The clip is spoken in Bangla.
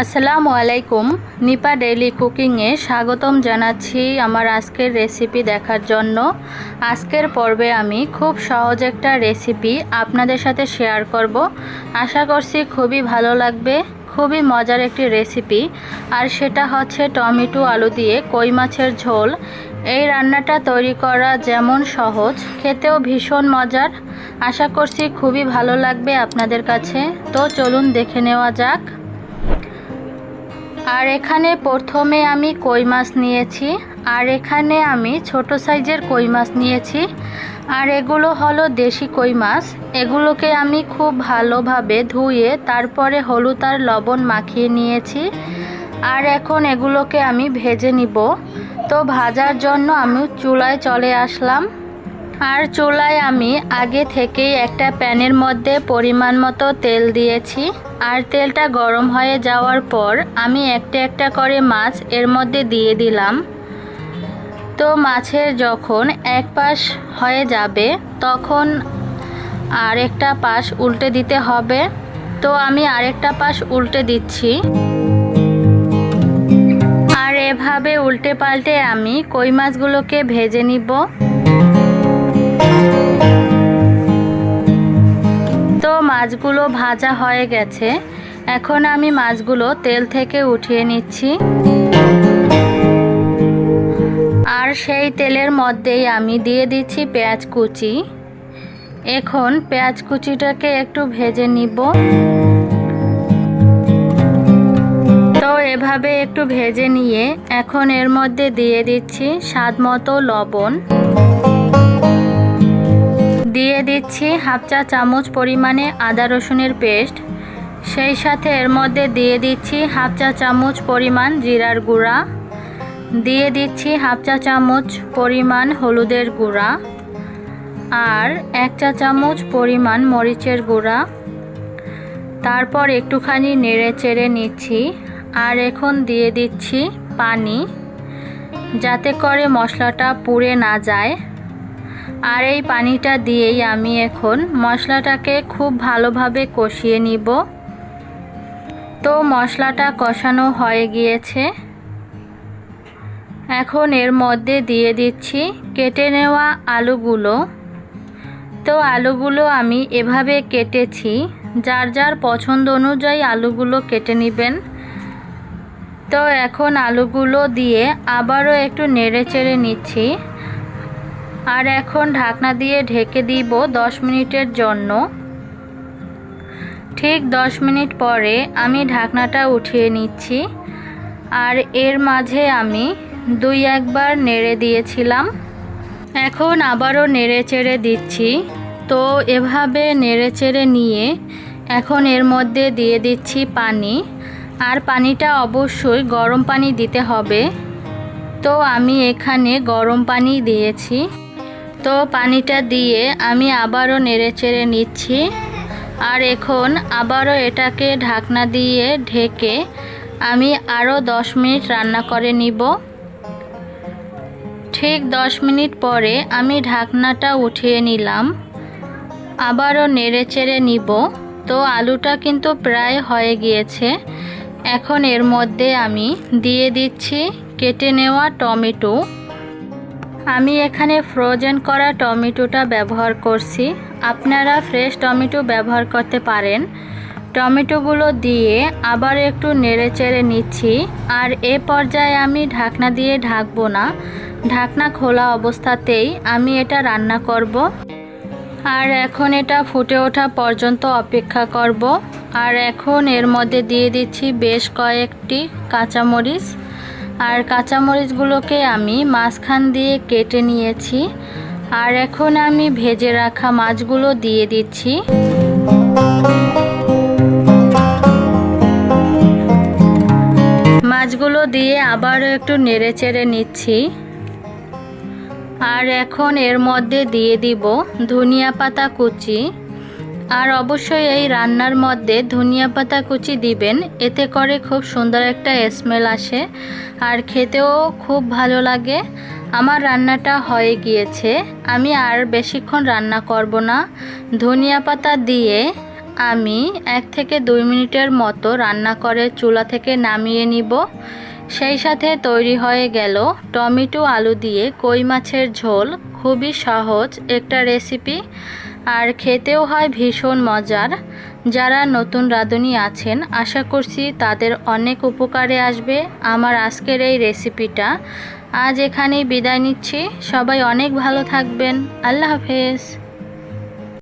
আসসালামু আলাইকুম। নিপা ডেইলি কুকিংয়ে স্বাগতম জানাচ্ছি আমার আজকের রেসিপি দেখার জন্য। আজকের পর্বে আমি খুব সহজ একটা রেসিপি আপনাদের সাথে শেয়ার করব। আশা করছি খুবই ভালো লাগবে। খুবই মজার একটি রেসিপি, আর সেটা হচ্ছে টমেটো আলু দিয়ে কই মাছের ঝোল। এই রান্নাটা তৈরি করা যেমন সহজ, খেতেও ভীষণ মজার। আশা করছি খুবই ভালো লাগবে আপনাদের কাছে। তো চলুন দেখে নেওয়া যাক। আর এখানে প্রথমে আমি কই মাছ নিয়েছি, আর এখানে আমি ছোট সাইজের কই মাছ নিয়েছি। আর এগুলো হলো দেশি কই মাছ। এগুলোকে আমি খুব ভালোভাবে ধুয়ে তারপরে হলুদ আর লবণ মাখিয়ে নিয়েছি। আর এখন এগুলোকে আমি ভেজে নিব। তো ভাজার জন্য আমি চুলায় চলে আসলাম। আর চুলায় আমি আগে থেকেই একটা প্যানের মধ্যে পরিমাণ মতো তেল দিয়েছি। আর তেলটা গরম হয়ে যাওয়ার পর আমি একটা একটা করে মাছ এর মধ্যে দিয়ে দিলাম। তো মাছের যখন এক পাশ হয়ে যাবে তখন আরেকটা পাশ উল্টে দিতে হবে। তো আমি আরেকটা পাশ উল্টে দিচ্ছি। আর এভাবে উল্টে পাল্টে আমি কই মাছগুলোকে ভেজে নিব। তো মাছগুলো ভাজা হয়ে গেছে। এখন আমি মাছগুলো তেল থেকে উঠিয়ে নিচ্ছি। আর সেই তেলের মধ্যেই আমি দিয়ে দিচ্ছি পেঁয়াজ কুচি। এখন পেঁয়াজ কুচিটাকে একটু ভেজে নিব। তো এভাবে একটু ভেজে নিয়ে এখন এর মধ্যে দিয়ে দিচ্ছি স্বাদ মতো লবণ। দিয়ে দিচ্ছি হাফ চা চামচ পরিমাণে আদা রসুনের পেস্ট। সেই সাথে এর মধ্যে দিয়ে দিচ্ছি হাফ চা চামচ পরিমাণ জিরার গুঁড়া। দিয়ে দিচ্ছি হাফ চা চামচ পরিমাণ হলুদের গুঁড়া। আর এক চা চামচ পরিমাণ মরিচের গুঁড়া। তারপর একটুখানি নেড়ে চেড়ে নিচ্ছি। আর এখন দিয়ে দিচ্ছি পানি, যাতে করে মশলাটা পুড়ে না যায়। আর এই পানিটা দিয়েই আমি এখন মশলাটাকে খুব ভালোভাবে কষিয়ে নিব। তো মশলাটা কষানো হয়ে গিয়েছে। এখন এর মধ্যে দিয়ে দিচ্ছি কেটে নেওয়া আলুগুলো। তো আলুগুলো আমি এভাবে কেটেছি, যার যার পছন্দ অনুযায়ী আলুগুলো কেটে নেবেন। তো এখন আলুগুলো দিয়ে আবারও একটু নেড়ে চেড়ে নিচ্ছি। আর এখন ঢাকনা দিয়ে ঢেকে দিব 10 মিনিটের জন্য। ঠিক 10 মিনিট পরে আমি ঢাকনাটা উঠিয়ে নিচ্ছি। আর এর মাঝে আমি 2-1 বার নেড়ে দিয়েছিলাম। এখন আবারও নেড়ে চেড়ে দিচ্ছি। তো এভাবে নেড়ে চেড়ে নিয়ে এখন এর মধ্যে দিয়ে দিচ্ছি পানি। আর পানিটা অবশ্যই গরম পানি দিতে হবে। তো আমি এখানে গরম পানি দিয়েছি। তো পানিটা দিয়ে আমি আবারও নেড়ে চেড়ে নিচ্ছি। আর এখন আবারও এটাকে ঢাকনা দিয়ে ঢেকে আমি আরও 10 মিনিট রান্না করে নিব। ঠিক 10 মিনিট পরে আমি ঢাকনাটা উঠিয়ে নিলাম। আবারও নেড়ে চেড়ে নিব। তো আলুটা কিন্তু প্রায় হয়ে গিয়েছে। এখন এর মধ্যে আমি দিয়ে দিচ্ছি কেটে নেওয়া টমেটো। আমি এখানে ফ্রোজেন করা টমেটোটা ব্যবহার করছি। আপনারা ফ্রেশ টমেটো ব্যবহার করতে পারেন। টমেটোগুলো দিয়ে আবার একটু নেড়ে চেড়ে নিচ্ছি। আর এ পর্যায়ে আমি ঢাকনা দিয়ে ঢাকবো না, ঢাকনা খোলা অবস্থাতেই আমি এটা রান্না করব। আর এখন এটা ফুটে ওঠা পর্যন্ত অপেক্ষা করব। আর এখন এর মধ্যে দিয়ে দিচ্ছি বেশ কয়েকটি কাঁচামরিচ। আর কাঁচামরিচগুলোকে আমি মাঝখান দিয়ে কেটে নিয়েছি। আর এখন আমি ভেজে রাখা মাছগুলো দিয়ে দিচ্ছি। মাছগুলো দিয়ে আবারও একটু নেড়ে চেড়ে নিচ্ছি। আর এখন এর মধ্যে দিয়ে দিব ধনিয়া পাতা কুচি। আর অবশ্যই এই রান্নার মধ্যে ধনিয়া পাতা কুচি দিবেন, এতে করে খুব সুন্দর একটা স্মেল আসে আর খেতেও খুব ভালো লাগে। আমার রান্নাটা হয়ে গিয়েছে, আমি আর বেশিক্ষণ রান্না করব না। ধনিয়া পাতা দিয়ে আমি 1 থেকে 2 মিনিটের মতো রান্না করে চুলা থেকে নামিয়ে নিব। সেই সাথে তৈরি হয়ে গেল টমেটো আলু দিয়ে কই মাছের ঝোল। খুবই সহজ একটা রেসিপি, আর খেতেও হয় ভীষণ মজার। যারা নতুন রাঁধুনি আছেন, আশা করছি তাদের অনেক উপকারে আসবে আমার আজকের এই রেসিপিটা। আজ এখানেই বিদায় নিচ্ছি। সবাই অনেক ভালো থাকবেন। আল্লাহ হাফেজ।